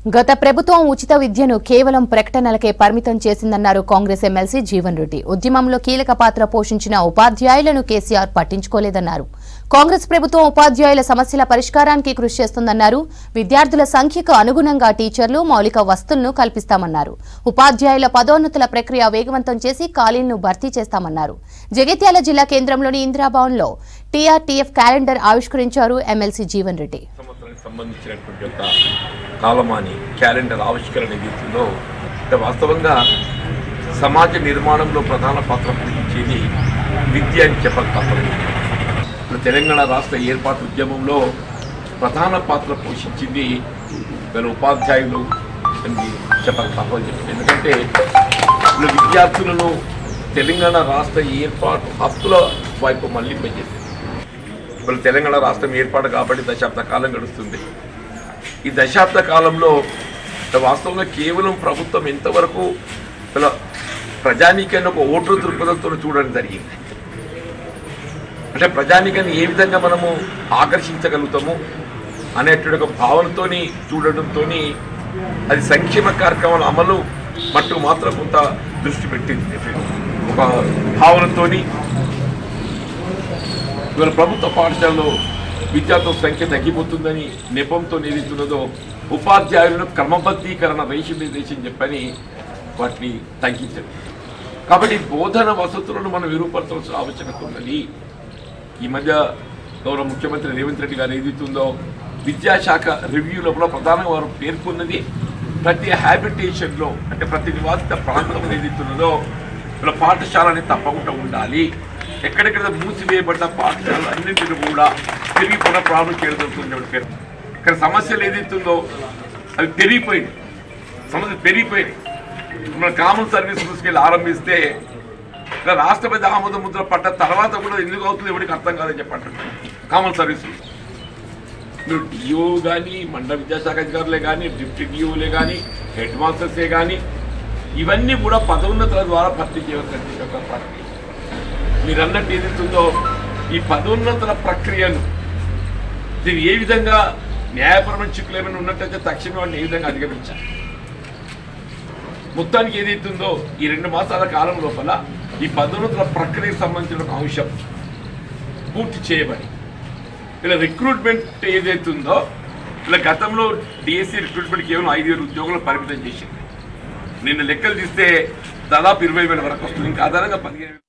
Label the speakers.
Speaker 1: గత ప్రభుత్వం ఉచిత విద్యను కేవలం ప్రకటనలకే పరిమితం చేసిందన్నారు కాంగ్రెస్ ఎమ్మెల్సీ జీవన్ రెడ్డి. ఉద్యమంలో కీలక పాత్ర పోషించిన ఉపాధ్యాయులను కేసీఆర్ పట్టించుకోలేదన్నారు. కాంగ్రెస్ ప్రభుత్వం ఉపాధ్యాయుల సమస్యల పరిష్కారానికి కృషి చేస్తుందన్నారు. విద్యార్థుల సంఖ్యకు అనుగుణంగా టీచర్లు, మౌలిక వసతులను కల్పిస్తామన్నారు. ఉపాధ్యాయుల పదోన్నతుల ప్రక్రియ వేగవంతం చేసి ఖాళీలను భర్తీ చేస్తామన్నారు. జగిత్యాల జిల్లా కేంద్రంలోని ఇందిరాభవన్లో టీఆర్టీఎఫ్ క్యాలెండర్ ఆవిష్కరించారు ఎమ్మెల్సీ జీవన్ రెడ్డి.
Speaker 2: సంబంధించినటువంటి ఒక కాలమాని క్యాలెండర్ ఆవిష్కరణ ఏదైతుందో వాస్తవంగా సమాజ నిర్మాణంలో ప్రధాన పాత్ర పోషించేది విద్య అని చెప్పక తప్పదు. ఇప్పుడు తెలంగాణ రాష్ట్ర ఏర్పాటు ఉద్యమంలో ప్రధాన పాత్ర పోషించింది వీళ్ళ ఉపాధ్యాయులు అని చెప్పక తప్పదు. ఎందుకంటే ఇప్పుడు విద్యార్థులను తెలంగాణ రాష్ట్ర ఏర్పాటు హక్కుల వైపు మళ్ళీ పనిచేసింది. ఇప్పుడు తెలంగాణ రాష్ట్రం ఏర్పాటు కాబట్టి దశాబ్ద కాలం గడుస్తుంది. ఈ దశాబ్ద కాలంలో వాస్తవంగా కేవలం ప్రభుత్వం ఎంతవరకు ప్రజానీకాన్ని ఒక ఓటు దృక్పథంతో చూడడం జరిగింది. అంటే ప్రజానీకాన్ని ఏ విధంగా మనము ఆకర్షించగలుగుతాము అనేటువంటి ఒక భావనతో చూడడంతో అది సంక్షేమ కార్యక్రమాల అమలు మట్టుకు మాత్రం కొంత దృష్టి పెట్టింది. ఒక భావనతో ఇవాళ ప్రభుత్వ పాఠశాలలో విద్యార్థుల సంఖ్య తగ్గిపోతుందని నెపంతో ఏదైతున్నదో ఉపాధ్యాయులను క్రమబద్ధీకరణ రేషన్ చెప్పని వాటిని తగ్గించడం. కాబట్టి బోధన వసతులను మనం విరూపరచాల్సిన ఆవశ్యకత ఉన్నది. ఈ మధ్య గౌరవ ముఖ్యమంత్రి రేవంత్ రెడ్డి గారు ఏదైతుందో విద్యాశాఖ రివ్యూలో కూడా ప్రధానంగా వారు పేర్కొన్నది ప్రతి హ్యాబిటేషన్లో అంటే ప్రతి నివాసిత ప్రాంతంలో ఏదైతున్నదో ఇలా పాఠశాలని తప్పకుండా ఉండాలి. ఎక్కడెక్కడ మూసివేయబడ్డ పాఠశాలలు అన్నింటినీ కూడా తిరిగి పునఃప్రారంభం చేయడం జరుగుతుంది. ఇక్కడ సమస్యలు ఏదైతుందో అవి పెరిగిపోయింది, సమస్యలు పెరిగిపోయింది. మన కామన్ సర్వీస్ తీసుకెళ్ళి ఆరంభిస్తే ఇలా రాష్ట్రపతి ఆమోద ముద్ర పడ్డ తర్వాత కూడా ఎందుకు అవుతుంది ఎవరికి అర్థం కాదని చెప్పండి. కామన్ సర్వీసులు మీరు డిఓ కానీ మండల విద్యాశాఖ అధికారులే కానీ డిప్యూటీ డిఓలే కానీ హెడ్ మాస్టర్సే కానీ ఇవన్నీ కూడా పదోన్నతుల ద్వారా భర్తీ చేయవలసిన మీరు అన్నట్టు ఏదైతుందో ఈ పదోన్నతుల ప్రక్రియను దీన్ని ఏ విధంగా న్యాయపరమైన చిక్కులు ఏమైనా ఉన్నట్టయితే తక్షణమే వాటిని ఏ విధంగా అధిగమించాలి. మొత్తానికి ఏదైతుందో ఈ 2 మాసాల కాలం లోపల ఈ పదోన్నతుల ప్రక్రియకు సంబంధించిన ఒక అంశం పూర్తి చేయబడి ఇలా రిక్రూట్మెంట్ ఏదైతుందో ఇలా గతంలో డిఎస్సి రిక్రూట్మెంట్ కేవలం 5,000 ఉద్యోగులు పరిమితం చేసింది. నిన్న లెక్కలు తీస్తే దాదాపు 20,000 వరకు వస్తుంది. ఇంకా ఆధారంగా 15,000